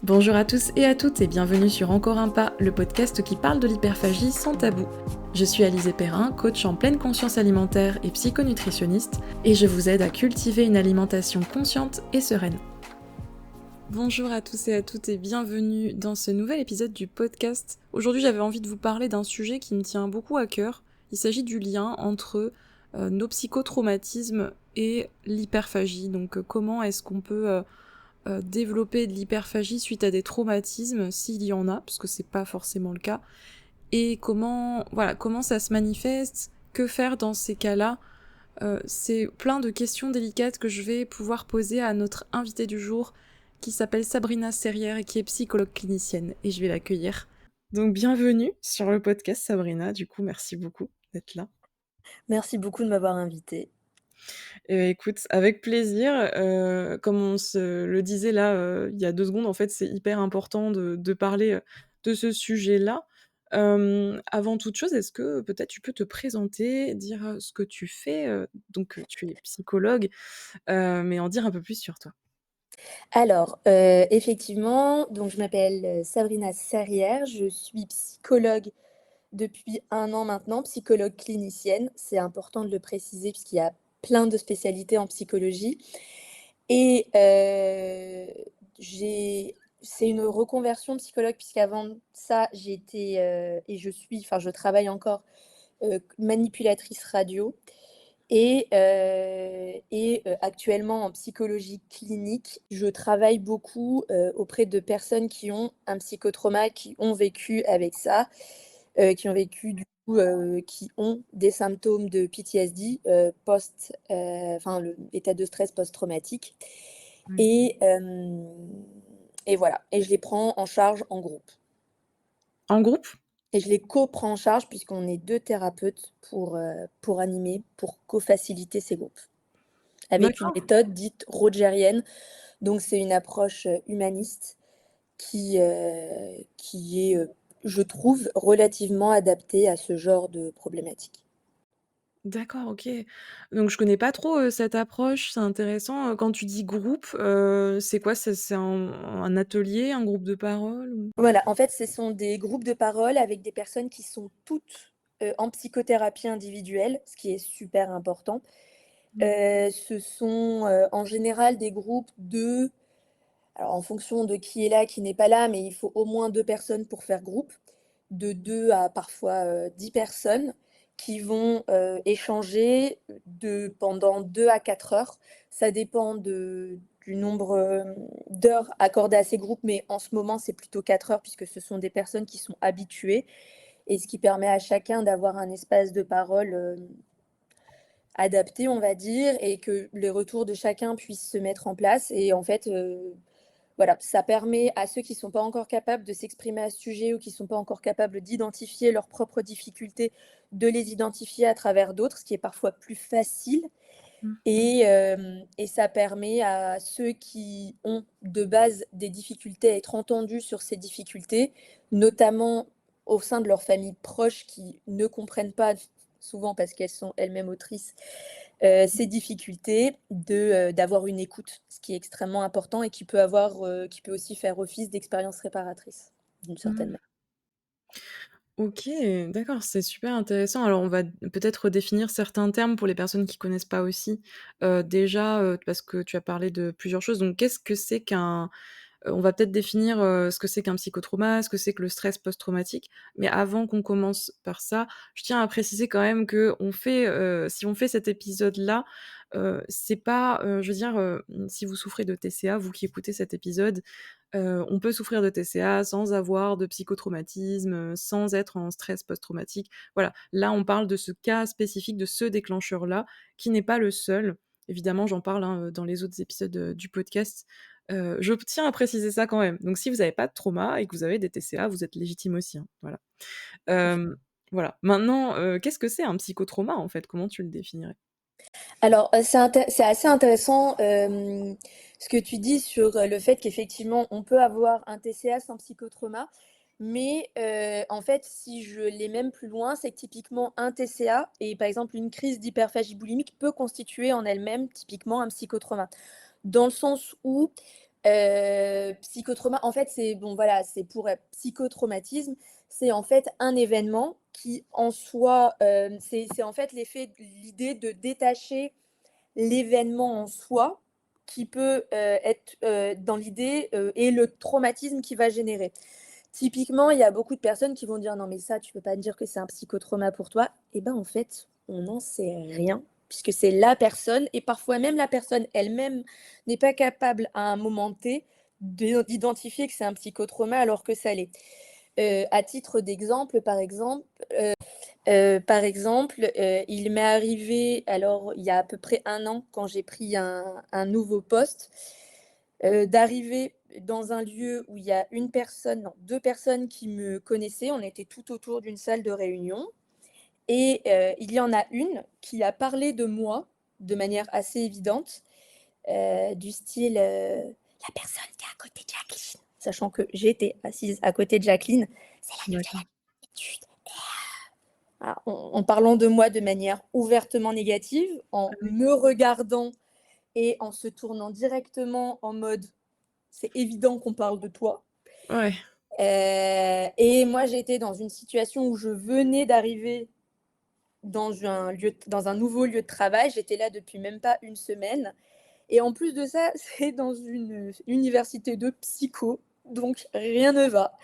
Bonjour à tous et à toutes et bienvenue sur Encore un pas, le podcast qui parle de l'hyperphagie sans tabou. Je suis Alizé Perrin, coach en pleine conscience alimentaire et psychonutritionniste, et je vous aide à cultiver une alimentation consciente et sereine. Bonjour à tous et à toutes et bienvenue dans ce nouvel épisode du podcast. Aujourd'hui j'avais envie de vous parler d'un sujet qui me tient beaucoup à cœur. Il s'agit du lien entre nos psychotraumatismes et l'hyperphagie. Donc comment est-ce qu'on peut développer de l'hyperphagie suite à des traumatismes, s'il y en a, parce que c'est pas forcément le cas, et comment ça se manifeste, que faire dans ces cas-là. C'est plein de questions délicates que je vais pouvoir poser à notre invitée du jour, qui s'appelle Sabrina Serrière et qui est psychologue clinicienne, et je vais l'accueillir. Donc bienvenue sur le podcast Sabrina, du coup merci beaucoup d'être là. Merci beaucoup de m'avoir invitée. Écoute, avec plaisir, comme on se le disait là, il y a 2 secondes, en fait, c'est hyper important de parler, de ce sujet-là. Avant toute chose, est-ce que peut-être tu peux te présenter, dire, ce que tu fais? Donc, tu es psychologue, mais en dire un peu plus sur toi. Alors, effectivement, donc je m'appelle, Sabrina Serrière, je suis psychologue depuis 1 an maintenant, psychologue clinicienne. C'est important de le préciser puisqu'il y a plein de spécialités en psychologie et j'ai c'est une reconversion psychologue puisqu'avant ça, j'étais, et je travaille encore, manipulatrice radio. Actuellement en psychologie clinique, je travaille beaucoup, auprès de personnes qui ont un psychotrauma, qui ont vécu avec ça, qui ont vécu du coup, qui ont des symptômes de PTSD, enfin le état de stress post-traumatique Ouais. et hem et voilà et je les prends en charge en groupe En groupe? et je les co-prends en charge puisqu'on est 2 thérapeutes pour animer, pour co-faciliter ces groupes. Avec une D'accord. méthode dite rogerienne, donc c'est une approche, humaniste qui est, je trouve, relativement adaptée à ce genre de problématique. D'accord, OK. Donc je connais pas trop, cette approche, c'est intéressant. Quand tu dis groupe, c'est quoi? C'est un atelier, un groupe de parole ou? Voilà, en fait, ce sont des groupes de parole avec des personnes qui sont toutes, en psychothérapie individuelle, ce qui est super important. Mmh. Ce sont, en général des groupes de alors en fonction de qui est là, qui n'est pas là, mais il faut au moins 2 personnes pour faire groupe, de 2 à parfois, 10 personnes qui vont, échanger pendant 2 à 4 heures. Ça dépend du nombre, d'heures accordées à ces groupes, mais en ce moment, c'est plutôt 4 heures puisque ce sont des personnes qui sont habituées et ce qui permet à chacun d'avoir un espace de parole, adapté, on va dire et que les retours de chacun puissent se mettre en place et en fait, voilà, ça permet à ceux qui ne sont pas encore capables de s'exprimer à ce sujet ou qui ne sont pas encore capables d'identifier leurs propres difficultés, de les identifier à travers d'autres, ce qui est parfois plus facile Mmh. et ça permet à ceux qui ont de base des difficultés à être entendus sur ces difficultés, notamment au sein de leur famille proche qui ne comprennent pas souvent parce qu'elles sont elles-mêmes autrices ces difficultés d'avoir une écoute, ce qui est extrêmement important et qui peut aussi faire office d'expérience réparatrice, d'une certaine Mmh. manière. OK, d'accord, c'est super intéressant. Alors on va peut-être redéfinir certains termes pour les personnes qui connaissent pas aussi. Déjà, parce que tu as parlé de plusieurs choses, donc qu'est-ce que c'est qu'un on va peut-être définir, ce que c'est qu'un psychotrauma, ce que c'est que le stress post-traumatique. Mais avant qu'on commence par ça, je tiens à préciser quand même qu'on fait, si on fait cet épisode-là, c'est pas, je veux dire, si vous souffrez de TCA, vous qui écoutez cet épisode, on peut souffrir de TCA sans avoir de psychotraumatisme, sans être en stress post-traumatique. Voilà, là, on parle de ce cas spécifique, de ce déclencheur-là, qui n'est pas le seul. Évidemment, j'en parle, hein, dans les autres épisodes, du podcast. Je tiens à préciser ça quand même. Donc si vous n'avez pas de trauma et que vous avez des TCA, vous êtes légitime aussi, hein, voilà. Hem, voilà. Maintenant, qu'est-ce que c'est un psychotrauma, en fait? Comment tu le définirais? Alors, c'est assez intéressant, ce que tu dis sur, le fait qu'effectivement on peut avoir un TCA sans psychotrauma, mais en fait, si je l'ai même plus loin, c'est que typiquement un TCA et par exemple une crise d'hyperphagie boulimique peut constituer en elle-même typiquement un psychotrauma. Dans le sens où, Psychotrauma, en fait, c'est bon, voilà, c'est pour psychotraumatisme, c'est en fait un événement qui en soi, c'est en fait l'idée de détacher l'événement en soi qui peut être dans l'idée et le traumatisme qu'il va générer. Typiquement, il y a beaucoup de personnes qui vont dire non mais ça, tu peux pas me dire que c'est un psychotrauma pour toi. Eh ben en fait, on n'en sait rien puisque c'est la personne et parfois même la personne elle-même n'est pas capable à un moment T d'identifier que c'est un psychotrauma alors que ça l'est. À titre d'exemple, il m'est arrivé, alors il y a à peu près un an, quand j'ai pris un nouveau poste, d'arriver dans un lieu où il y a une personne, non, deux personnes qui me connaissaient. On était tout autour d'une salle de réunion. Et il y en a une qui a parlé de moi de manière assez évidente, du style la personne qui est à côté de Jacqueline. Sachant que j'étais assise à côté de Jacqueline, c'est là que tu as D'accord. l'habitude. En parlant de moi de manière ouvertement négative, en me regardant et en se tournant directement en mode c'est évident qu'on parle de toi. Ouais. Et moi, j'étais dans une situation où je venais d'arriver dans un nouveau lieu de travail. J'étais là depuis même pas une semaine. Et en plus de ça, c'est dans une université de psycho, donc rien ne va.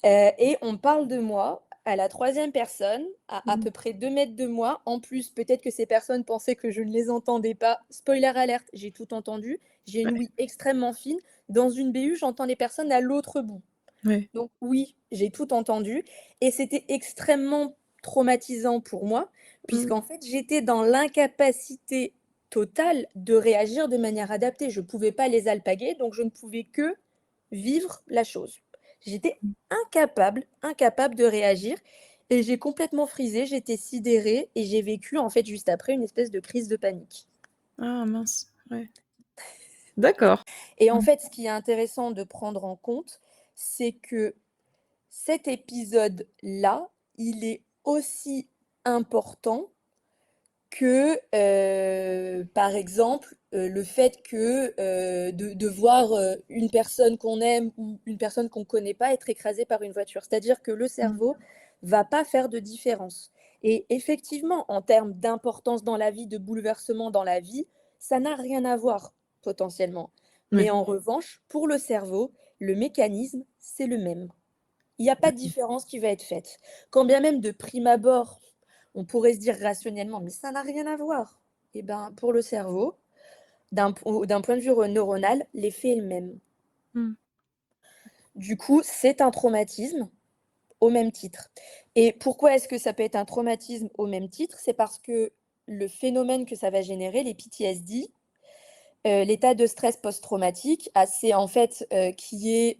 Et on parle de moi à la troisième personne, à Mmh. peu près 2 mètres de moi. En plus, peut-être que ces personnes pensaient que je ne les entendais pas. Spoiler alerte, j'ai tout entendu. J'ai une Ouais, ouïe extrêmement fine. Dans une BU, j'entends les personnes à l'autre bout. ouais. Donc oui, j'ai tout entendu. Et c'était extrêmement traumatisant pour moi, Mmh. puisqu'en fait, j'étais dans l'incapacité totale de réagir de manière adaptée. Je ne pouvais pas les alpaguer, donc je ne pouvais que vivre la chose. J'étais incapable de réagir et j'ai complètement frisé, j'étais sidérée et j'ai vécu en fait juste après une espèce de crise de panique. Ah mince, ouais. D'accord. Et en Mmh. fait, ce qui est intéressant de prendre en compte, c'est que cet épisode-là, il est aussi important que, par exemple, le fait que, de voir, une personne qu'on aime ou une personne qu'on ne connaît pas être écrasée par une voiture. C'est-à-dire que le Mmh. cerveau va pas faire de différence et effectivement, en termes d'importance dans la vie, de bouleversement dans la vie, ça n'a rien à voir potentiellement. Mais Ouais. en revanche, pour le cerveau, le mécanisme, c'est le même. Il y a pas de D'accord. différence qui va être faite. Quand bien même de prime abord, on pourrait se dire rationnellement: «Mais ça n'a rien à voir». Et ben, pour le cerveau, d'un point de vue neuronal, l'effet est le même. Mmh. Du coup, c'est un traumatisme au même titre. Et pourquoi est-ce que ça peut être un traumatisme au même titre? C'est parce que le phénomène que ça va générer, les PTSD, l'état de stress post-traumatique, c'est en fait, qui est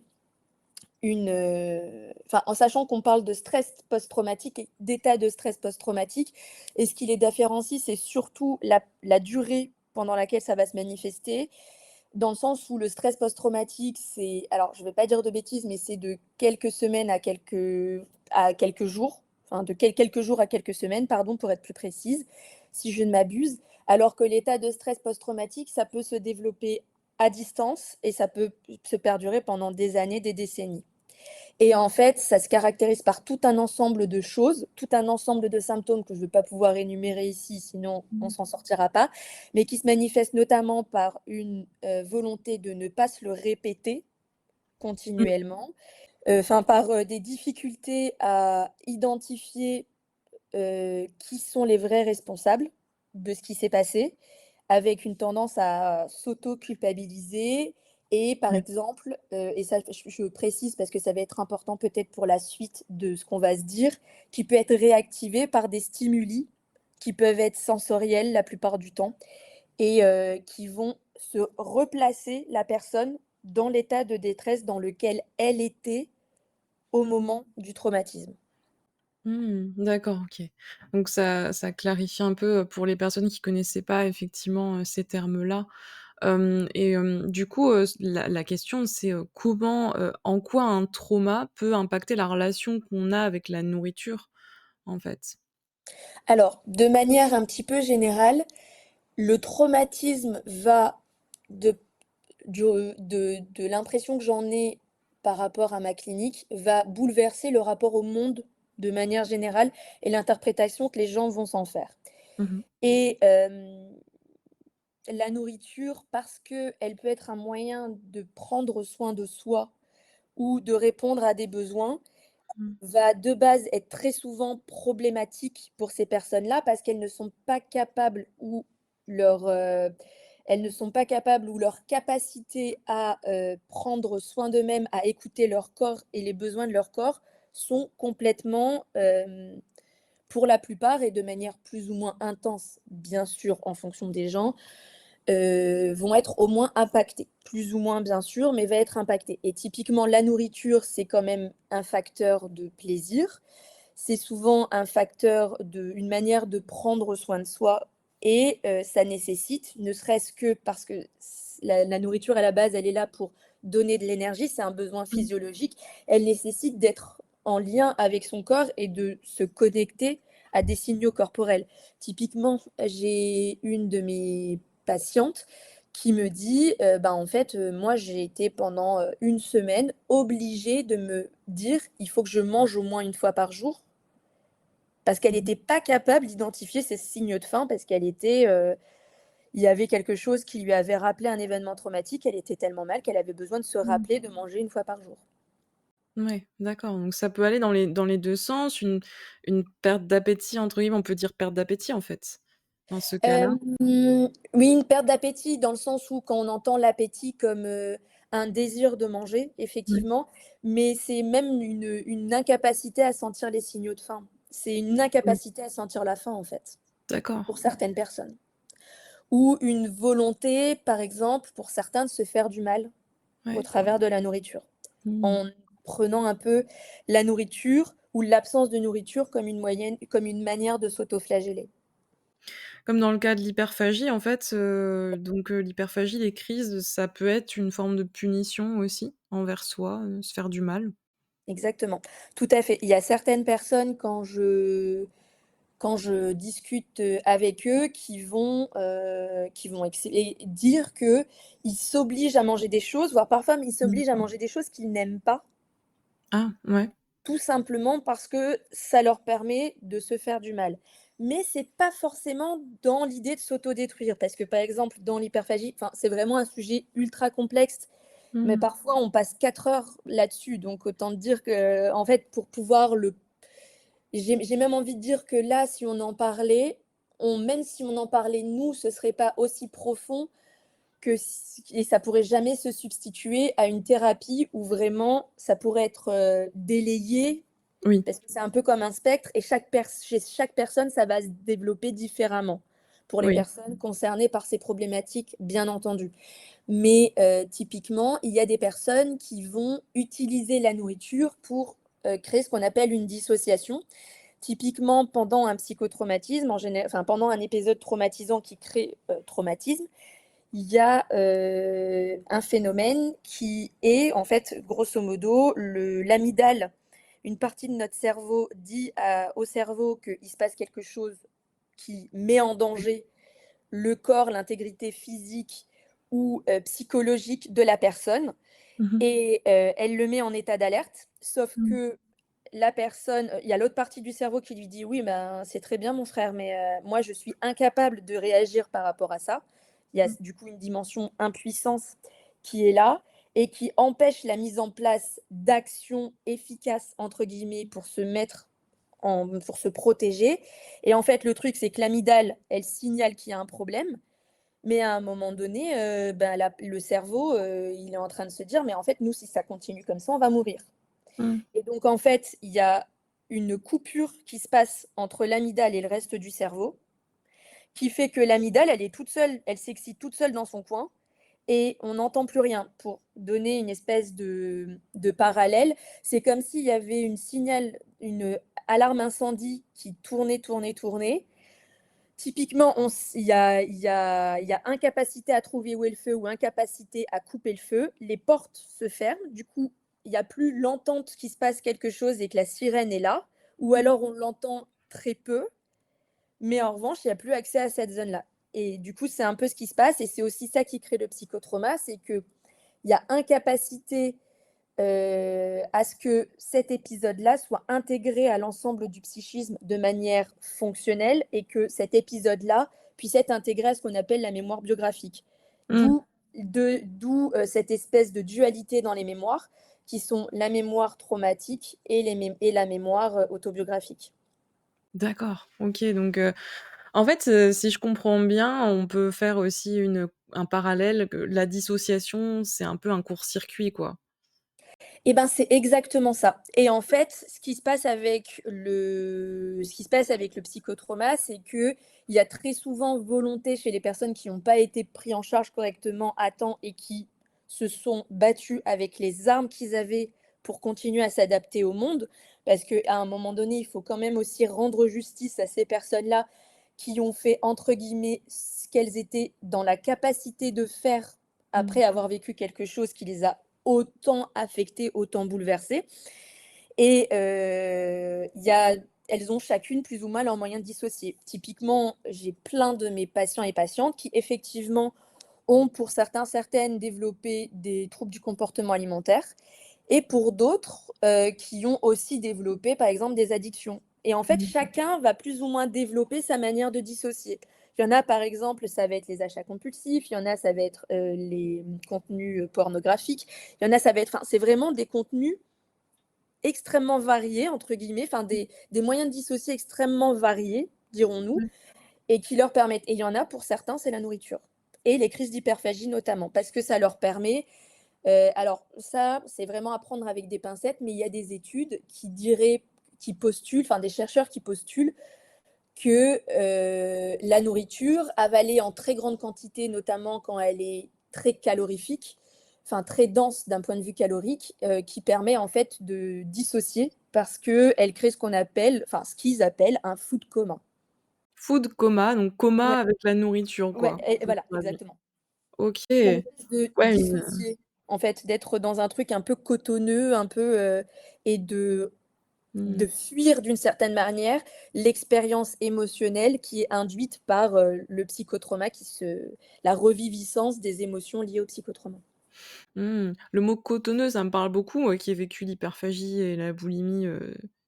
enfin, en sachant qu'on parle de stress post-traumatique et d'état de stress post-traumatique, et ce qui les différencie, c'est surtout la durée pendant laquelle ça va se manifester, dans le sens où le stress post-traumatique, c'est, alors je ne vais pas dire de bêtises, mais c'est de quelques semaines à quelques jours, enfin de quelques jours à quelques semaines, pardon, pour être plus précise, si je ne m'abuse, alors que l'état de stress post-traumatique, ça peut se développer à distance et ça peut se perdurer pendant des années, des décennies. Et en fait, ça se caractérise par tout un ensemble de choses, tout un ensemble de symptômes que je ne vais pas pouvoir énumérer ici, sinon on Mmh. s'en sortira pas, mais qui se manifestent notamment par une volonté de ne pas se le répéter Mmh. continuellement, enfin par des difficultés à identifier qui sont les vrais responsables de ce qui s'est passé, avec une tendance à s'auto-culpabiliser et par Ouais. exemple, et ça je précise parce que ça va être important peut-être pour la suite de ce qu'on va se dire, qui peut être réactivé par des stimuli qui peuvent être sensoriels la plupart du temps et qui vont se replacer la personne dans l'état de détresse dans lequel elle était au moment du traumatisme. Mmh. D'accord, OK. Donc ça clarifie un peu, pour les personnes qui connaissaient pas effectivement, ces termes-là. Du coup, la question c'est, comment, en quoi un trauma peut impacter la relation qu'on a avec la nourriture, en fait? Alors, de manière un petit peu générale, le traumatisme va de de l'impression que j'en ai par rapport à ma clinique va bouleverser le rapport au monde de manière générale et l'interprétation que les gens vont s'en faire. Mmh. Et la nourriture, parce qu'elle peut être un moyen de prendre soin de soi ou de répondre à des besoins, Mmh. va de base être très souvent problématique pour ces personnes-là parce qu'elles ne sont pas capables ou leur, elles ne sont pas capables ou leur capacité à, prendre soin d'eux-mêmes, à écouter leur corps et les besoins de leur corps sont complètement, pour la plupart et de manière plus ou moins intense, bien sûr, en fonction des gens, vont être au moins impactés. Plus ou moins bien sûr, mais va être impacté et typiquement la nourriture, c'est quand même un facteur de plaisir. C'est souvent un facteur une manière de prendre soin de soi et ça nécessite, ne serait-ce que parce que la nourriture à la base, elle est là pour donner de l'énergie, c'est un besoin Mmh. physiologique. Elle nécessite d'être en lien avec son corps et de se connecter à des signaux corporels. Typiquement, j'ai une de mes patientes qui me dit, bah, en fait, moi j'ai été pendant, 1 semaine obligée de me dire: «Il faut que je mange au moins une fois par jour». Parce qu'elle Mmh. était pas capable d'identifier ses signes de faim parce qu'elle était, il y avait quelque chose qui lui avait rappelé un événement traumatique. Elle était tellement mal qu'elle avait besoin de se Mmh. rappeler de manger une fois par jour. Ouais, d'accord, donc ça peut aller dans les 2 sens, une «perte d'appétit» entre guillemets, on peut dire perte d'appétit, en fait, dans ce cas-là? Hem, oui, une perte d'appétit dans le sens où quand on entend l'appétit comme, un désir de manger, Ouais. effectivement, mais c'est même une incapacité à sentir les signaux de faim. C'est une Oui, incapacité à sentir la faim, en fait, d'accord. pour certaines personnes. Ou une volonté, par exemple, pour certains, de se faire du mal au Ouais. travers de la nourriture. Mmh. En prenant un peu la nourriture ou l'absence de nourriture comme une manière de s'autoflageller. Comme dans le cas de l'hyperphagie, en fait, l'hyperphagie, les crises, ça peut être une forme de punition aussi envers soi, se faire du mal? Exactement, tout à fait. Il y a certaines personnes quand je discute, avec eux qui vont dire qu'ils s'obligent à manger des choses, voire parfois même ils Mmh. s'obligent à manger des choses qu'ils n'aiment pas, Ah, ouais. tout simplement parce que ça leur permet de se faire du mal. Mais c'est pas forcément dans l'idée de s'autodétruire parce que, par exemple, dans l'hyperphagie, enfin, c'est vraiment un sujet ultra complexe, mais Mmh. parfois on passe 4 heures là-dessus, donc autant te dire que, en fait, pour pouvoir le j'ai même envie de dire que là, si on en parlait, même si on en parlait nous, ce serait pas aussi profond que si et ça pourrait jamais se substituer à une thérapie où vraiment ça pourrait être, délayé Oui, parce que c'est un peu comme un spectre et chez chaque personne, ça va se développer différemment. Pour les oui. personnes concernées par ces problématiques, bien entendu. Mais, typiquement, il y a des personnes qui vont utiliser la nourriture pour, créer ce qu'on appelle une dissociation. Typiquement, pendant un psychotraumatisme, enfin, pendant un épisode traumatisant qui crée, traumatisme, il y a, un phénomène qui est, en fait, grosso modo, l'amygdale, une partie de notre cerveau dit au cerveau qu'il se passe quelque chose qui met en danger le corps, l'intégrité physique ou, psychologique de la personne Mmh mh. et elle le met en état d'alerte. Sauf Mmh. que la personne, il y a l'autre partie du cerveau qui lui dit: «Oui, ben, c'est très bien mon frère, mais moi je suis incapable de réagir par rapport à ça». Il y a Mmh. du coup une dimension impuissance qui est là et qui empêche la mise en place d'actions «efficaces» entre guillemets pour se protéger et en fait, le truc, c'est que l'amygdale, elle signale qu'il y a un problème, mais à un moment donné, ben, le cerveau, il est en train de se dire: «Mais en fait, nous, si ça continue comme ça, on va mourir». Mmh. Et donc en fait, il y a une coupure qui se passe entre l'amygdale et le reste du cerveau, qui fait que l'amygdale, elle est toute seule, elle s'excite toute seule dans son coin et on n'entend plus rien. Pour donner une espèce de parallèle, c'est comme s'il y avait une alarme incendie qui tournait, tournait, tournait. Typiquement, il y a incapacité à trouver où est le feu ou incapacité à couper le feu. Les portes se ferment, du coup, il y a plus l'entente qu'il se passe quelque chose et que la sirène est là, ou Mmh. alors on l'entend très peu, mais en revanche, il y a plus accès à cette zone-là et du coup, c'est un peu ce qui se passe et c'est aussi ça qui crée le psychotrauma, c'est que il y a incapacité à ce que cet épisode-là soit intégré à l'ensemble du psychisme de manière fonctionnelle et que cet épisode-là puisse être intégré à ce qu'on appelle la mémoire biographique. Mmh. D'où cette espèce de dualité dans les mémoires qui sont la mémoire traumatique et la mémoire autobiographique. D'accord, OK, donc en fait, si je comprends bien, on peut faire aussi un parallèle que la dissociation, c'est un peu un court-circuit, quoi? Et ben, c'est exactement ça. Et en fait, ce qui se passe avec le psychotrauma, c'est qu'il y a très souvent volonté chez les personnes qui n'ont pas été pris en charge correctement à temps et qui se sont battues avec les armes qu'ils avaient pour continuer à s'adapter au monde. Parce qu'à un moment donné, il faut quand même aussi rendre justice à ces personnes-là qui ont fait, entre guillemets, ce qu'elles étaient dans la capacité de faire Mmh. après avoir vécu quelque chose qui les a autant affectées, autant bouleversées. Et elles ont chacune plus ou moins leurs moyens de dissocier. Typiquement, j'ai plein de mes patients et patientes qui effectivement ont pour certains, certaines développé des troubles du comportement alimentaire et pour d'autres qui ont aussi développé par exemple des addictions. Et en fait, Mmh. chacun va plus ou moins développer sa manière de dissocier. Il y en a par exemple, ça va être les achats compulsifs, il y en a, ça va être les contenus pornographiques, il y en a, ça va être, enfin, c'est vraiment des contenus extrêmement variés, entre guillemets, enfin des moyens de dissocier extrêmement variés, dirons-nous, Mmh. et qui leur permettent. Et il y en a pour certains, c'est la nourriture. Et les crises d'hyperphagie notamment, parce que ça leur permet. Alors, ça, c'est vraiment à prendre avec des pincettes, mais il y a des études qui postulent, enfin des chercheurs qui postulent que la nourriture avalée en très grande quantité, notamment quand elle est très calorifique, enfin très dense d'un point de vue calorique, qui permet en fait de dissocier parce qu'elle crée ce qu'on appelle, enfin ce qu'ils appellent un food coma. Food coma, donc coma Ouais, avec la nourriture, ouais, quoi, et si je voilà, traduis. exactement. OK. Qui empêche de Ouais, une dissocier, en fait, d'être dans un truc un peu cotonneux, un peu, et de mmh. fuir d'une certaine manière l'expérience émotionnelle qui est induite par, le psychotrauma la reviviscence des émotions liées au psychotrauma. Mmh. Le mot cotonneux, ça me parle beaucoup, moi qui ai vécu l'hyperphagie et la boulimie,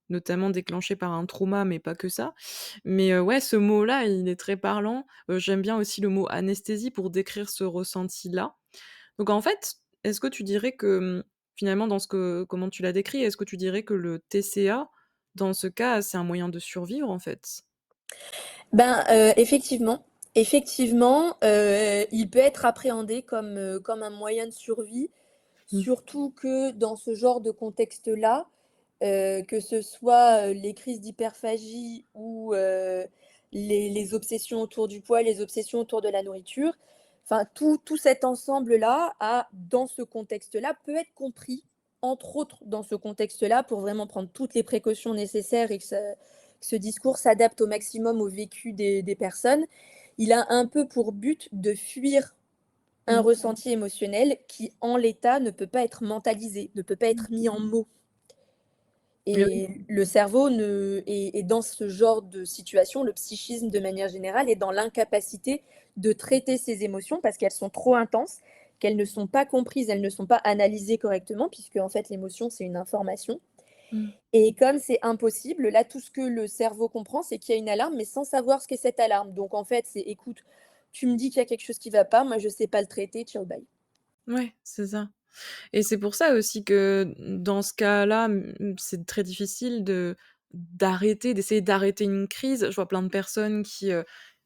notamment déclenchée par un trauma, mais pas que ça. Mais ouais, ce mot-là, il est très parlant. J'aime bien aussi le mot anesthésie pour décrire ce ressenti-là. Donc en fait, est-ce que tu dirais que, finalement dans ce que comment tu l'as décrit, est-ce que tu dirais que le TCA, dans ce cas, c'est un moyen de survivre, en fait? Ben, effectivement, il peut être appréhendé comme un moyen de survie, Mmh. surtout que dans ce genre de contexte-là, que ce soit, les crises d'hyperphagie ou, les obsessions autour du poids, les obsessions autour de la nourriture, enfin tout cet ensemble-là dans ce contexte-là, peut être compris, entre autres dans ce contexte-là, pour vraiment prendre toutes les précautions nécessaires et que ce discours s'adapte au maximum au vécu des personnes. Il a un peu pour but de fuir un Mmh. ressenti émotionnel qui, en l'état, ne peut pas être mentalisé, ne peut pas être mis en mots. Eh oui. Et le cerveau est dans ce genre de situation, le psychisme de manière générale est dans l'incapacité de traiter ses émotions parce qu'elles sont trop intenses, qu'elles ne sont pas comprises, elles ne sont pas analysées correctement puisque en fait l'émotion c'est une information. Mmh. Et comme c'est impossible, là tout ce que le cerveau comprend c'est qu'il y a une alarme mais sans savoir ce qu'est cette alarme. Donc en fait c'est: «Écoute, tu me dis qu'il y a quelque chose qui va pas, moi je sais pas le traiter, ciao bye». Ouais, c'est ça. Et c'est pour ça aussi que, dans ce cas-là, c'est très difficile d'essayer d'arrêter une crise. Je vois plein de personnes qui,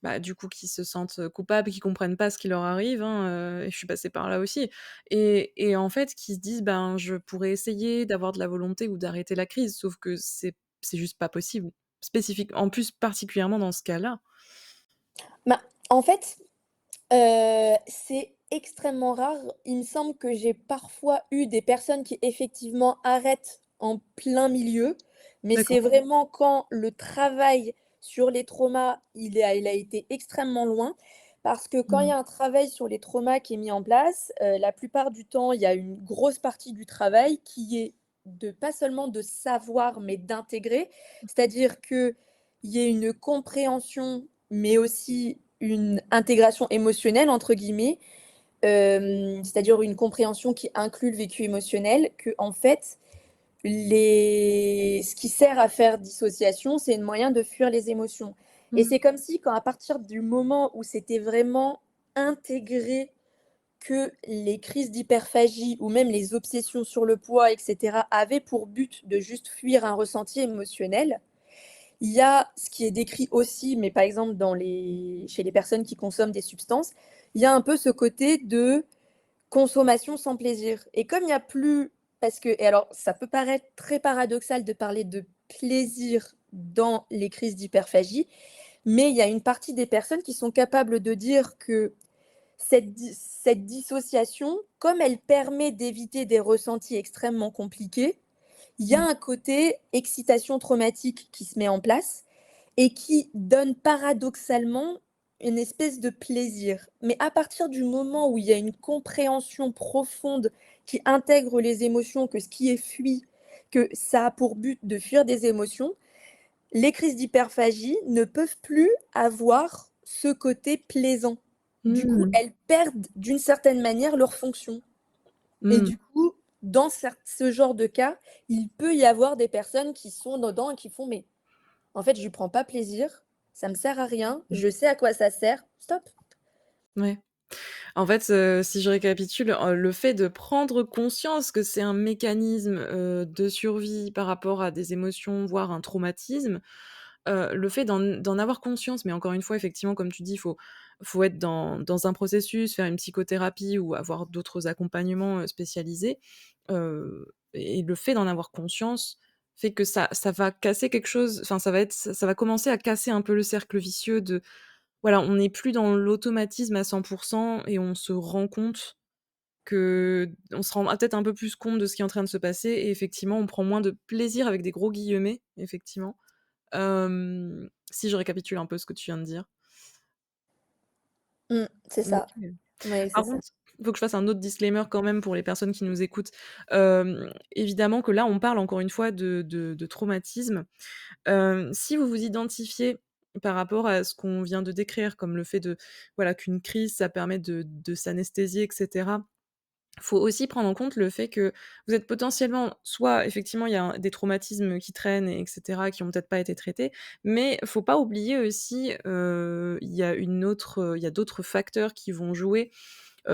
bah, du coup, qui se sentent, coupables, qui comprennent pas ce qui leur arrive, hein, et je suis passée par là aussi et en fait, qui se disent: «Ben, je pourrais essayer d'avoir de la volonté ou d'arrêter la crise», sauf que c'est juste pas possible. Spécifique en plus, particulièrement dans ce cas-là. Bah, en fait, c'est extrêmement rare. Il me semble que j'ai parfois eu des personnes qui effectivement arrêtent en plein milieu, mais c'est D'accord. vraiment quand le travail sur les traumas, il a été extrêmement loin. Parce que quand il y Mmh. a un travail sur les traumas qui est mis en place, la plupart du temps, il y a une grosse partie du travail qui est de pas seulement de savoir, mais d'intégrer. C'est-à-dire qu'il y ait une compréhension, mais aussi une «intégration émotionnelle» entre guillemets, c'est-à-dire une compréhension qui inclut le vécu émotionnel, que en fait, ce qui sert à faire dissociation, c'est un moyen de fuir les émotions. Et Mmh. c'est comme si, quand à partir du moment où c'était vraiment intégré que les crises d'hyperphagie ou même les obsessions sur le poids, etc., avaient pour but de juste fuir un ressenti émotionnel, il y a ce qui est décrit aussi, mais par exemple chez les personnes qui consomment des substances, il y a un peu ce côté de consommation sans plaisir. Et comme il n'y a plus, parce que, et alors ça peut paraître très paradoxal de parler de plaisir dans les crises d'hyperphagie, mais il y a une partie des personnes qui sont capables de dire que cette dissociation, comme elle permet d'éviter des ressentis extrêmement compliqués, il y a Mmh. un côté excitation traumatique qui se met en place et qui donne paradoxalement une espèce de plaisir. Mais à partir du moment où il y a une compréhension profonde qui intègre les émotions, que ce qui est fui, que ça a pour but de fuir des émotions, les crises d'hyperphagie ne peuvent plus avoir ce côté plaisant. Du coup, Mmh. elles perdent d'une certaine manière leur fonction. Et Mmh. du coup, dans ce genre de cas, il peut y avoir des personnes qui sont dedans et qui font mais en fait, je lui prends pas plaisir, ça me sert à rien, Mmh. je sais à quoi ça sert, stop. Ouais. En fait, si je récapitule, le fait de prendre conscience que c'est un mécanisme, de survie par rapport à des émotions, voire un traumatisme, le fait d'en avoir conscience, mais encore une fois, effectivement, comme tu dis, faut être dans un processus, faire une psychothérapie ou avoir d'autres accompagnements, spécialisés, et le fait d'en avoir conscience fait que ça va casser quelque chose, enfin, ça va commencer à casser un peu le cercle vicieux de voilà, on n'est plus dans l'automatisme à 100 et on se rend compte on se rend peut-être un peu plus compte de ce qui est en train de se passer et effectivement, on prend moins de «plaisir» avec des gros guillemets, effectivement. Si je récapitule un peu ce que tu viens de dire. C'est ça. OK. Oui, c'est Par ça. contre, il faut que je fasse un autre disclaimer quand même pour les personnes qui nous écoutent. Évidemment que là, on parle encore une fois de traumatisme. Si vous vous identifiez par rapport à ce qu'on vient de décrire, comme le fait de voilà, qu'une crise, ça permet de s'anesthésier et cetera. Faut aussi prendre en compte le fait que vous êtes potentiellement soit effectivement il y a des traumatismes qui traînent et cetera, qui ont peut-être pas été traités, mais faut pas oublier aussi, il y a d'autres facteurs qui vont jouer.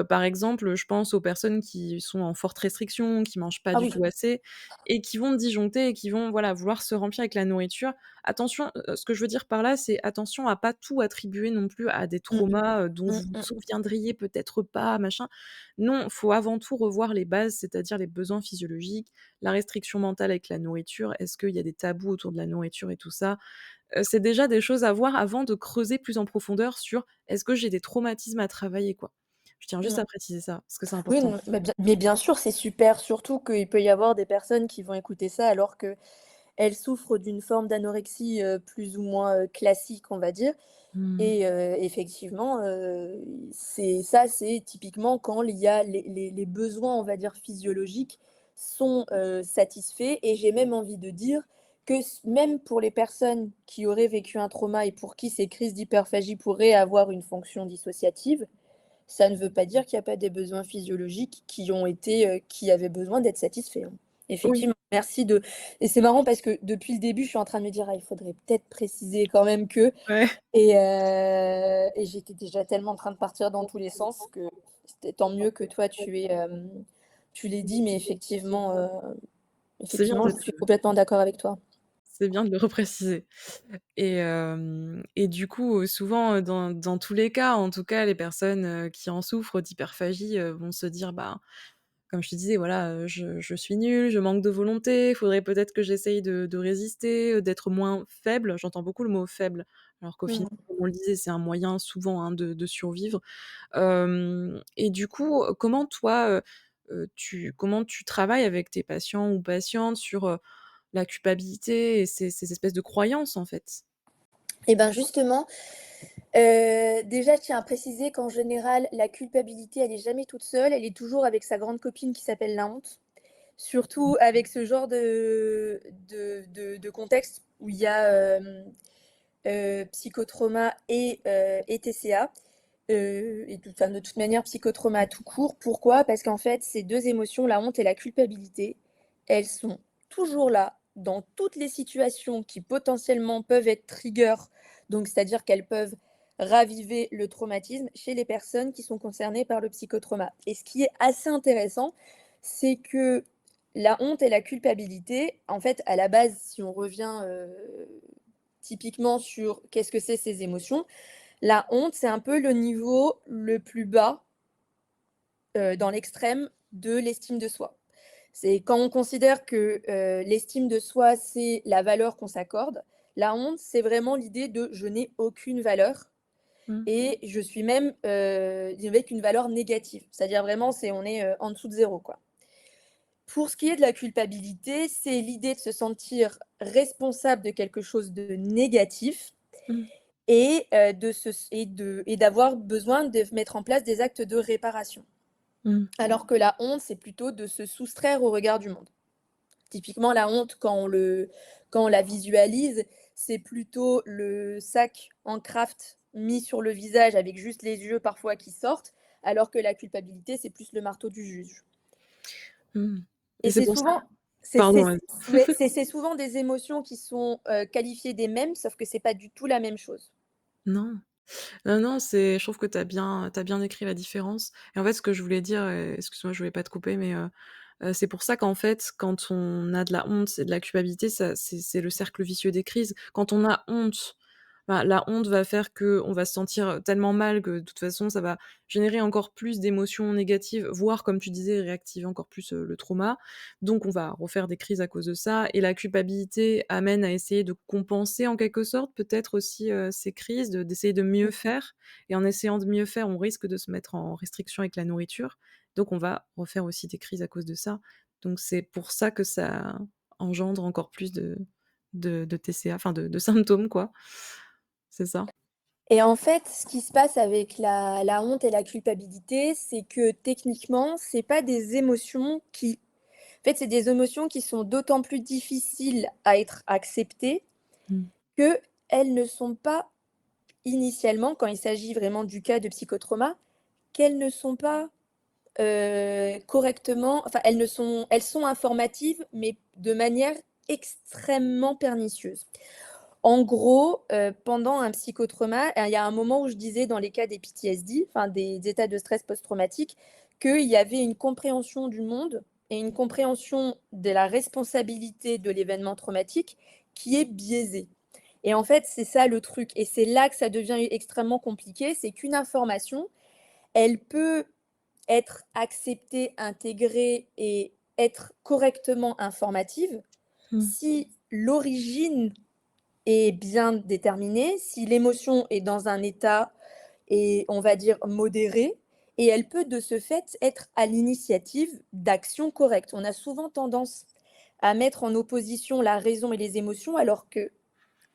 Par exemple, je pense aux personnes qui sont en forte restriction, qui mangent pas Ah du oui. tout assez et qui vont disjoncter et qui vont, voilà, vouloir se remplir avec la nourriture. Attention, ce que je veux dire par là, c'est attention à pas tout attribuer non plus à des Mmh. traumas, dont Mmh vous vous mh. souviendriez peut-être pas, machin. Non, faut avant tout revoir les bases, c'est-à-dire les besoins physiologiques, la restriction mentale avec la nourriture. Est-ce qu'il y a des tabous autour de la nourriture et tout ça? C'est déjà des choses à voir avant de creuser plus en profondeur sur: «Est-ce que j'ai des traumatismes à travailler?» quoi. Je tiens juste Mmh. à préciser ça, parce que c'est Oui, important. non, mais bien sûr, c'est super, surtout qu'il peut y avoir des personnes qui vont écouter ça alors qu'elles souffrent d'une forme d'anorexie, plus ou moins, classique, on va dire. Mmh. Et effectivement, c'est typiquement quand il y a les besoins, on va dire, physiologiques sont, satisfaits et j'ai même envie de dire que même pour les personnes qui auraient vécu un trauma et pour qui ces crises d'hyperphagie pourraient avoir une fonction dissociative, ça ne veut pas dire qu'il y a pas des besoins physiologiques qui avaient besoin d'être satisfaits, hein. Oui, Effectivement, merci de et c'est marrant parce que depuis le début, je suis en train de me dire: «Ah, il faudrait peut-être préciser quand même que» ouais, et j'étais déjà tellement en train de partir dans tous les sens que c'était tant mieux que toi tu l'aies dit, mais c'est bien effectivement, de je suis complètement d'accord avec toi. le repréciser et du coup, souvent, dans tous les cas, en tout cas, les personnes, qui en souffrent d'hyperphagie, vont se dire: «Bah, comme je te disais, voilà, je suis nulle, je manque de volonté, il faudrait peut-être que j'essaye de résister, d'être moins faible». J'entends beaucoup le mot faible, alors qu'au final, Mmh. comme on le disait, c'est un moyen souvent, hein, de survivre. Et du coup, comment tu travailles avec tes patients ou patientes sur, la culpabilité et ces espèces de croyances, en fait? Et ben, justement, déjà, je tiens à préciser qu'en général, la culpabilité, elle est jamais toute seule, elle est toujours avec sa grande copine qui s'appelle la honte. Surtout avec ce genre de contexte où il y a, psychotrauma et TCA. et enfin, de toute manière, psychotrauma tout court. Pourquoi? Parce qu'en fait, ces 2 émotions, la honte et la culpabilité, elles sont toujours là, dans toutes les situations qui potentiellement peuvent être trigger, donc c'est-à-dire qu'elles peuvent raviver le traumatisme chez les personnes qui sont concernées par le psychotrauma. Et ce qui est assez intéressant, c'est que la honte et la culpabilité, en fait, à la base, si on revient, typiquement sur qu'est-ce que c'est ces émotions? La honte, c'est un peu le niveau le plus bas, dans l'extrême de l'estime de soi. C'est quand on considère que, l'estime de soi, c'est la valeur qu'on s'accorde, la honte, c'est vraiment l'idée de: «Je n'ai aucune valeur Mmh. et je suis même, avec une valeur négative». C'est-à-dire vraiment, on est, en dessous de zéro, quoi. Pour ce qui est de la culpabilité, c'est l'idée de se sentir responsable de quelque chose de négatif Mmh. et d'avoir besoin de mettre en place des actes de réparation. Mmh. Alors que la honte, c'est plutôt de se soustraire au regard du monde. Typiquement, la honte, quand on la visualise, c'est plutôt le sac en craft mis sur le visage avec juste les yeux parfois qui sortent, alors que la culpabilité, c'est plus le marteau du juge. Mmh. Et Et c'est c'est pour ça souvent pardon, vas-y. c'est souvent des émotions qui sont, qualifiées des mêmes, sauf que c'est pas du tout la même chose. Non. Non, non, c'est je trouve que tu as bien décrit la différence et en fait, ce que je voulais dire, excuse-moi, je voulais pas te couper, mais c'est pour ça qu'en fait, quand on a de la honte et de la culpabilité, ça c'est le cercle vicieux des crises. Quand on a honte, bah, la honte va faire qu'on va se sentir tellement mal que de toute façon, ça va générer encore plus d'émotions négatives, voire comme tu disais, réactiver encore plus, le trauma. Donc on va refaire des crises à cause de ça et la culpabilité amène à essayer de compenser en quelque sorte peut-être aussi, ces crises, d'essayer de mieux faire et en essayant de mieux faire, on risque de se mettre en restriction avec la nourriture. Donc on va refaire aussi des crises à cause de ça. Donc c'est pour ça que ça engendre encore plus de TCA, enfin de symptômes quoi. C'est ça? Et en fait, ce qui se passe avec la honte et la culpabilité, c'est que techniquement, c'est pas des émotions qui en fait, c'est des émotions qui sont d'autant plus difficiles à être acceptées Mmh. qu'elles ne sont pas initialement, quand il s'agit vraiment du cas de psychotrauma, qu'elles ne sont pas, correctement enfin, elles sont informatives, mais de manière extrêmement pernicieuse. En gros, pendant un psychotrauma, il y a un moment où je disais dans les cas des PTSD, enfin des états de stress post-traumatique, qu'il y avait une compréhension du monde et une compréhension de la responsabilité de l'événement traumatique qui est biaisée. Et en fait, c'est ça le truc et c'est là que ça devient extrêmement compliqué, c'est qu'une information, elle peut être acceptée, intégrée et être correctement informative Mmh. si l'origine est bien déterminée, si l'émotion est dans un état et on va dire modéré et elle peut de ce fait être à l'initiative d'actions correctes. On a souvent tendance à mettre en opposition la raison et les émotions alors que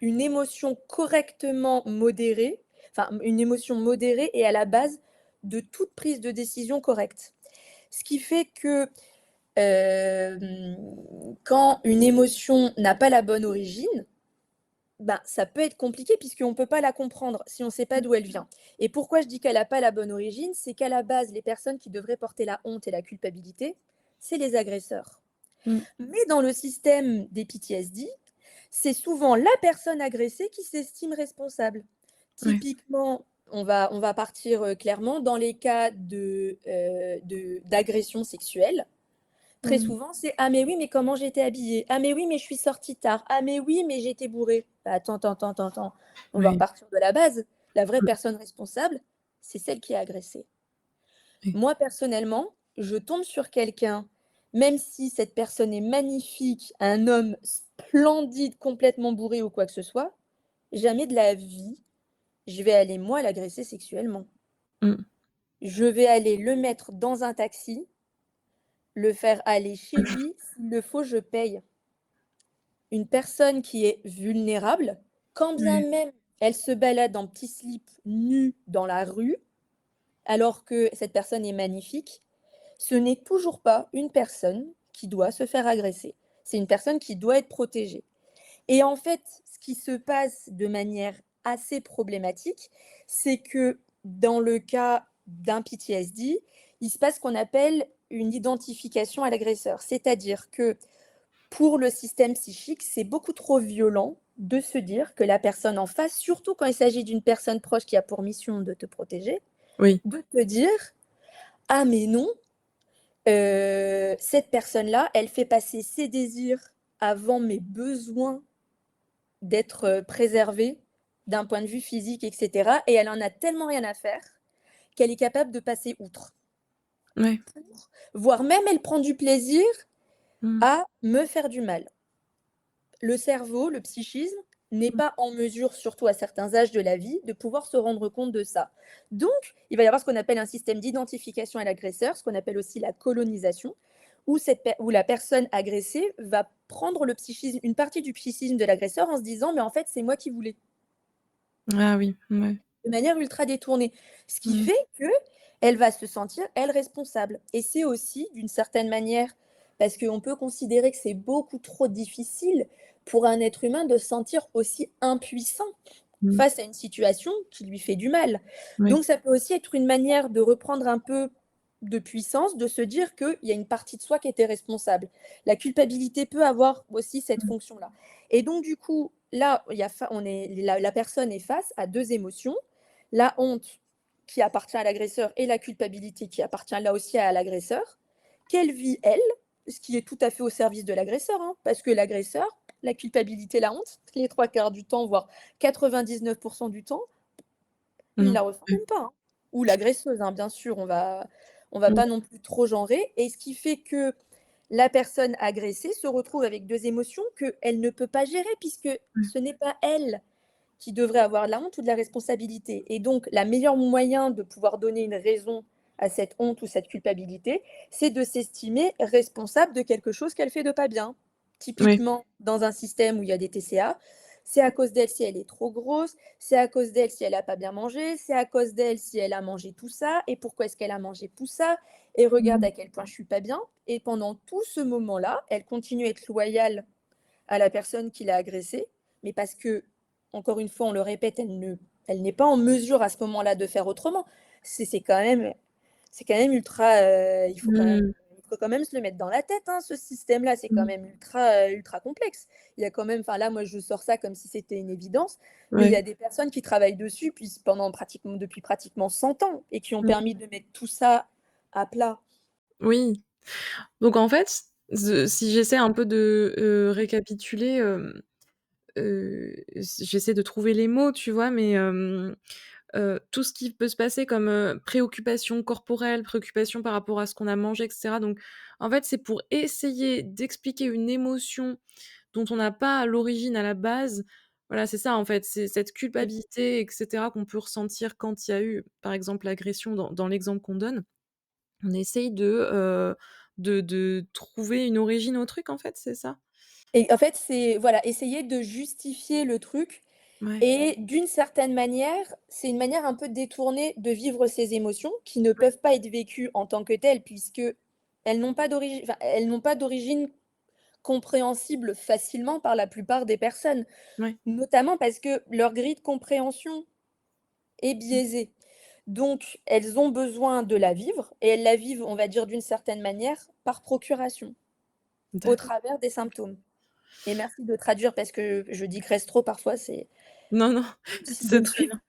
une émotion correctement modérée, enfin une émotion modérée est à la base de toute prise de décision correcte. Ce qui fait que quand une émotion n'a pas la bonne origine, ben, ça peut être compliqué puisqu'on ne peut pas la comprendre si on ne sait pas d'où elle vient. Et pourquoi je dis qu'elle n'a pas la bonne origine, c'est qu'à la base, les personnes qui devraient porter la honte et la culpabilité, c'est les agresseurs. Mmh. Mais dans le système des PTSD, c'est souvent la personne agressée qui s'estime responsable. Ouais. Typiquement, on va partir clairement dans les cas d'agression sexuelle. Très Mmh. souvent, c'est: «Ah mais oui, mais comment j'étais habillée? Ah mais oui, mais je suis sortie tard. Ah mais oui, mais j'étais bourrée». Bah, attends, attends, attends, attends, attends. On va Oui. repartir de la base. La vraie Mmh. personne responsable, c'est celle qui est agressée. Oui. Moi, personnellement, je tombe sur quelqu'un, même si cette personne est magnifique, un homme splendide, complètement bourré ou quoi que ce soit, jamais de la vie, je vais aller moi l'agresser sexuellement. Mmh. Je vais aller le mettre dans un taxi, le faire aller chez lui, s'il le faut, je paye. Une personne qui est vulnérable, quand bien Ouais. même elle se balade en petit slip nu dans la rue, alors que cette personne est magnifique, ce n'est toujours pas une personne qui doit se faire agresser. C'est une personne qui doit être protégée. Et en fait, ce qui se passe de manière assez problématique, c'est que dans le cas d'un PTSD, il se passe ce qu'on appelle une identification à l'agresseur. C'est-à-dire que pour le système psychique, c'est beaucoup trop violent de se dire que la personne en face, surtout quand il s'agit d'une personne proche qui a pour mission de te protéger, Oui. de te dire: «Ah mais non, cette personne-là, elle fait passer ses désirs avant mes besoins d'être, préservée d'un point de vue physique et cetera et elle en a tellement rien à faire qu'elle est capable de passer outre». Ouais. Voire même elle prend du plaisir Mmh. à me faire du mal. Le cerveau, le psychisme, n'est Mmh. pas en mesure, surtout à certains âges de la vie, de pouvoir se rendre compte de ça. Donc, il va y avoir ce qu'on appelle un système d'identification à l'agresseur, ce qu'on appelle aussi la colonisation, où la personne agressée va prendre le psychisme, une partie du psychisme de l'agresseur en se disant: «Mais en fait, c'est moi qui voulais». Ah oui, ouais. De manière ultra détournée. Ce qui Mmh. fait qu'elle va se sentir, elle, responsable et c'est aussi d'une certaine manière parce qu'on peut considérer que c'est beaucoup trop difficile pour un être humain de se sentir aussi impuissant Mmh. face à une situation qui lui fait du mal. Oui. Donc ça peut aussi être une manière de reprendre un peu de puissance, de se dire qu'il y a une partie de soi qui était responsable. La culpabilité peut avoir aussi cette Mmh. fonction-là et donc du coup, là, il y a fa on est la personne est face à 2 émotions, la honte qui appartient à l'agresseur et la culpabilité qui appartient là aussi à l'agresseur, qu'elle vit elle, ce qui est tout à fait au service de l'agresseur, hein, parce que l'agresseur, la culpabilité, la honte, les 3/4 du temps, voire 99 du temps, il Non. la ressent Ouais. même pas, hein. Ou l'agresseuse, hein, bien sûr, on va Mmh. pas non plus trop genrer et ce qui fait que la personne agressée se retrouve avec 2 émotions qu'elle ne peut pas gérer puisque Ouais. ce n'est pas elle qui devrait avoir de la honte ou de la responsabilité et donc la meilleure moyen de pouvoir donner une raison à cette honte ou cette culpabilité, c'est de s'estimer responsable de quelque chose qu'elle fait de pas bien. Ouais. Typiquement, dans un système où il y a des TCA, c'est à cause d'elle si elle est trop grosse, c'est à cause d'elle si elle a pas bien mangé, c'est à cause d'elle si elle a mangé tout ça et pourquoi est-ce qu'elle a mangé tout ça et regarde Mmh. à quel point je suis pas bien et pendant tout ce moment-là, elle continue à être loyale à la personne qui l'a agressée, mais parce que, encore une fois, on le répète, elle n'est pas en mesure à ce moment-là de faire autrement. C'est quand même ultra, Mmh. il faut quand même se le mettre dans la tête, hein, ce système-là, c'est quand Mmh. même ultra, ultra complexe. Il y a quand même enfin là, moi, je sors ça comme si c'était une évidence, mais il y Ouais. a des personnes qui travaillent dessus depuis pratiquement 100 ans et qui ont Mmh. permis de mettre tout ça à plat. Oui. Donc en fait, si j'essaie un peu de, récapituler, j'essaie de trouver les mots, tu vois? Mais, tout ce qui peut se passer comme, préoccupation corporelle, préoccupation par rapport à ce qu'on a mangé et cetera, donc en fait, c'est pour essayer d'expliquer une émotion dont on n'a pas l'origine à la base. Voilà, c'est ça, en fait, c'est cette Mmh. culpabilité et cetera qu'on peut ressentir quand il y a eu, par exemple, l'agression dans l'exemple qu'on donne. On essaye de trouver une origine au truc, en fait, c'est ça? Et en fait, c'est voilà, essayer de justifier le truc. Ouais, Et d'une certaine manière, c'est une manière un peu détournée de vivre ces émotions qui ne peuvent pas être vécues en tant que telles puisque elles n'ont pas d'origine compréhensible facilement par la plupart des personnes. ouais. Notamment parce que leur grille de compréhension est Mmh. biaisée. Donc elles ont besoin de la vivre et elles la vivent, on va dire d'une certaine manière, par procuration, au D'accord. travers des symptômes. Et merci de traduire parce que je digresse trop parfois, c'est Non, non, difficile de c'est me très suivre. bien.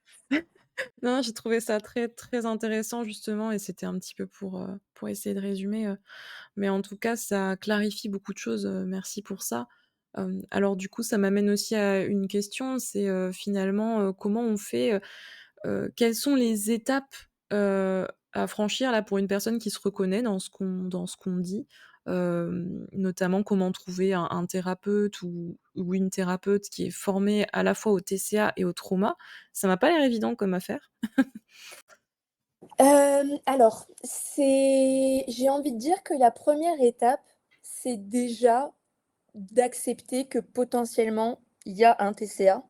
Non, j'ai trouvé ça très, très intéressant justement et c'était un petit peu pour essayer de résumer, mais en tout cas, ça clarifie beaucoup de choses, merci pour ça. Alors du coup, ça m'amène aussi à une question, c'est, finalement, comment on fait, quelles sont les étapes, à franchir là pour une personne qui se reconnaît dans ce qu'on dit? Notamment comment trouver un thérapeute ou une thérapeute qui est formée à la fois au TCA et au trauma? Ça m'a pas l'air évident comme affaire. Alors, j'ai envie de dire que la première étape, c'est déjà d'accepter que potentiellement il y a un TCA,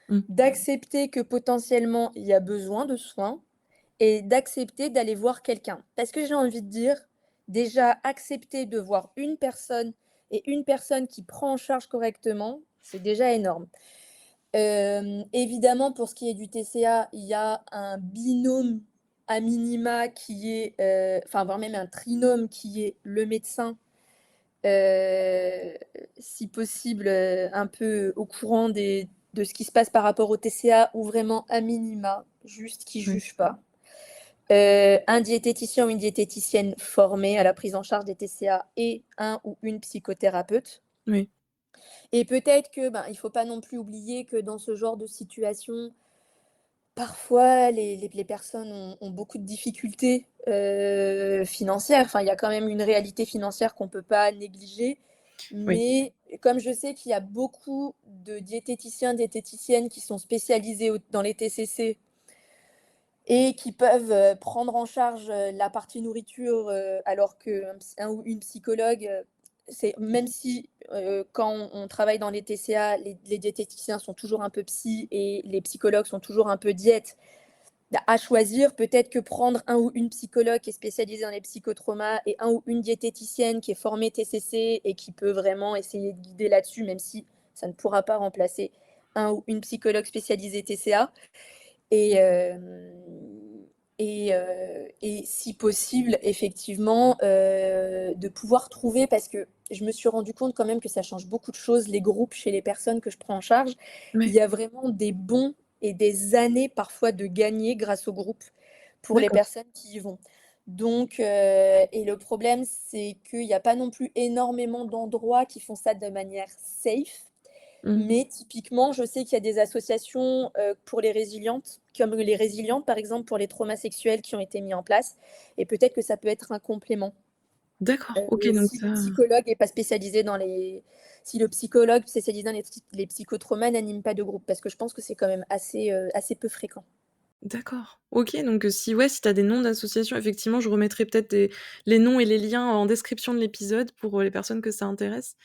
Mmh. d'accepter que potentiellement il y a besoin de soins et d'accepter d'aller voir quelqu'un. Parce que j'ai envie de dire, déjà accepter de voir une personne et une personne qui prend en charge correctement, c'est déjà énorme. Évidemment, pour ce qui est du TCA, il y a un binôme à minima qui est, enfin, voire même un trinôme qui est le médecin, heu, si possible, un peu au courant de ce qui se passe par rapport au TCA ou vraiment à minima, juste qui Ouais. juge pas. Un diététicien ou une diététicienne formée à la prise en charge des TCA et un ou une psychothérapeute. Oui. Et peut-être que, ben, il faut pas non plus oublier que dans ce genre de situation, parfois les personnes ont beaucoup de difficultés, financières. Enfin, il y a quand même une réalité financière qu'on peut pas négliger. Oui. Mais comme je sais qu'il y a beaucoup de diététiciens, diététiciennes qui sont spécialisés dans les TCC et qui peuvent, prendre en charge, la partie nourriture, alors qu'un ou une psychologue, c'est même si, quand on travaille dans les TCA, les diététiciens sont toujours un peu psy et les psychologues sont toujours un peu diète, bah, à choisir, peut-être que prendre un ou une psychologue qui est spécialisée dans les psychotraumas et un ou une diététicienne qui est formée TCC et qui peut vraiment essayer de guider là-dessus, même si ça ne pourra pas remplacer un ou une psychologue spécialisée TCA. Et et si possible, effectivement, de pouvoir trouver parce que je me suis rendu compte quand même que ça change beaucoup de choses, les groupes chez les personnes que je prends en charge. Il Ouais. y a vraiment des bons et des années parfois de gagner grâce aux groupes pour les D'accord. personnes qui y vont. Donc et le problème, c'est qu'il y a pas non plus énormément d'endroits qui font ça de manière safe. Mmh. Mais typiquement, je sais qu'il y a des associations, pour les résilientes, comme les résilientes, par exemple, pour les traumas sexuels qui ont été mis en place et peut-être que ça peut être un complément, D'accord. OK, donc si ça le psychologue est pas spécialisé dans les si le psychologue spécialisé dans les psychotraumas n'anime pas de groupe, parce que je pense que c'est quand même assez peu fréquent. d'accord. OK, donc si ouais, si tu as des noms d'associations, effectivement, je remettrai peut-être des les noms et les liens en description de l'épisode pour, les personnes que ça intéresse.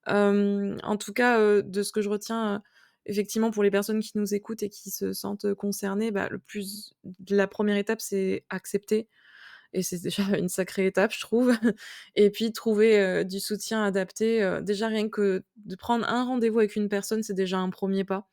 En tout cas, de ce que je retiens, effectivement, pour les personnes qui nous écoutent et qui se sentent, concernées, bah, le plus la première étape, c'est accepter et c'est déjà une sacrée étape, je trouve et puis trouver, du soutien adapté, déjà rien que de prendre un rendez-vous avec une personne, c'est déjà un premier pas,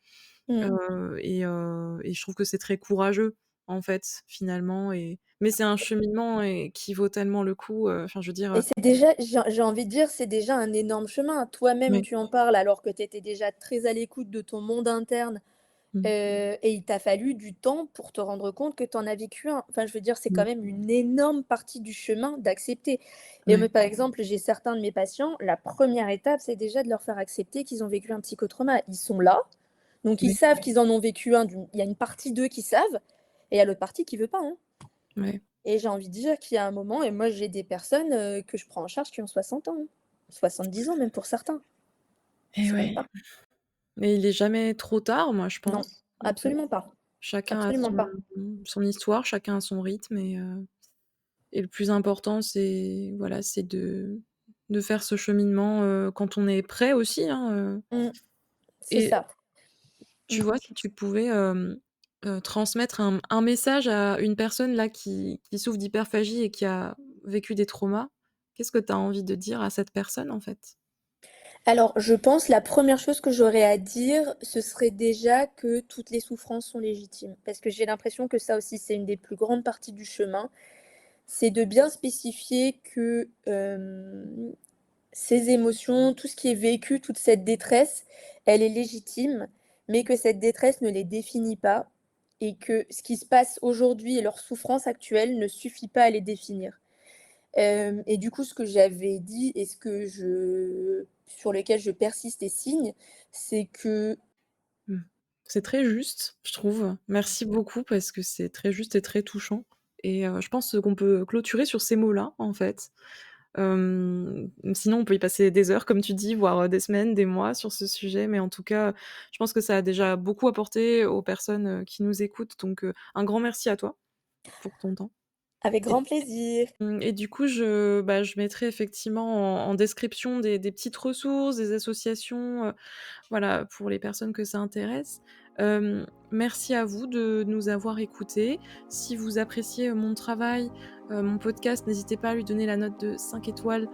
Mmh. et je trouve que c'est très courageux, en fait, finalement mais c'est un cheminement et qui vaut tellement le coup, enfin, je veux dire, Et c'est déjà j'ai envie de dire, c'est déjà un énorme chemin. Toi-même, ouais. tu en parles alors que tu étais déjà très à l'écoute de ton monde interne. Mmh. Et il t'a fallu du temps pour te rendre compte que tu en as vécu un. Enfin, je veux dire, c'est quand Mmh. même une énorme partie du chemin d'accepter. Et moi, Ouais. par exemple, j'ai certains de mes patients, la première étape, c'est déjà de leur faire accepter qu'ils ont vécu un psychotrauma. Ils sont là, donc ils Ouais. savent qu'ils en ont vécu un. Il y a une partie d'eux qui savent, et il y a l'autre partie qui veut pas, hein. Ouais. Et j'ai envie de dire qu'il y a un moment, et moi, j'ai des personnes que je prends en charge qui ont 60 ans, hein. 70 ans, même pour certains. Et C'est même ouais. pas. Mais il est jamais trop tard, moi, je Non, pense, en fait. absolument pas. Chacun a Absolument pas. son histoire, chacun a son rythme et le plus important, c'est voilà, c'est de faire ce cheminement, quand on est prêt aussi, hein, Mmh, c'est et ça. tu Mmh. vois, si tu pouvais, transmettre un message à une personne là qui souffre d'hyperphagie et qui a vécu des traumas, qu'est-ce que tu as envie de dire à cette personne, en fait? Alors, je pense la première chose que j'aurais à dire, ce serait déjà que toutes les souffrances sont légitimes. Parce que j'ai l'impression que ça aussi, c'est une des plus grandes parties du chemin. C'est de bien spécifier que ces émotions, tout ce qui est vécu, toute cette détresse, elle est légitime, mais que cette détresse ne les définit pas et que ce qui se passe aujourd'hui et leur souffrance actuelle ne suffit pas à les définir. Et du coup, ce que j'avais dit et ce que je sur lequel je persiste et signe, c'est que Mmh. C'est très juste, je trouve. Merci beaucoup parce que c'est très juste et très touchant et je pense qu'on peut clôturer sur ces mots-là, en fait. Sinon on peut y passer des heures comme tu dis, voire, des semaines, des mois sur ce sujet, mais en tout cas, je pense que ça a déjà beaucoup apporté aux personnes, qui nous écoutent donc un grand merci à toi pour ton temps. avec grand plaisir. Et du coup, je mettrai effectivement en description des petites ressources, des associations, voilà, pour les personnes que ça intéresse. Merci à vous de nous avoir écoutés. Si vous appréciez, mon travail, mon podcast, n'hésitez pas à lui donner la note de 5 étoiles.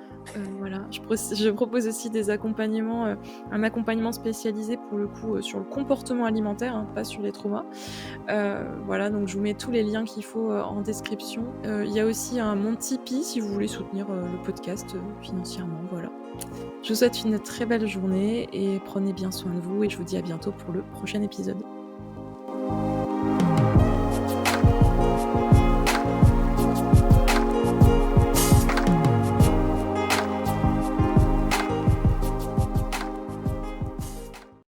Voilà, je propose aussi des accompagnements, un accompagnement spécialisé pour le coup, sur le comportement alimentaire, hein, pas sur les traumas. Voilà, donc je vous mets tous les liens qu'il faut, en description. Il y a aussi mon Tipeee si vous voulez soutenir, le podcast, financièrement, voilà. Je vous souhaite une très belle journée et prenez bien soin de vous et je vous dis à bientôt pour le prochain épisode.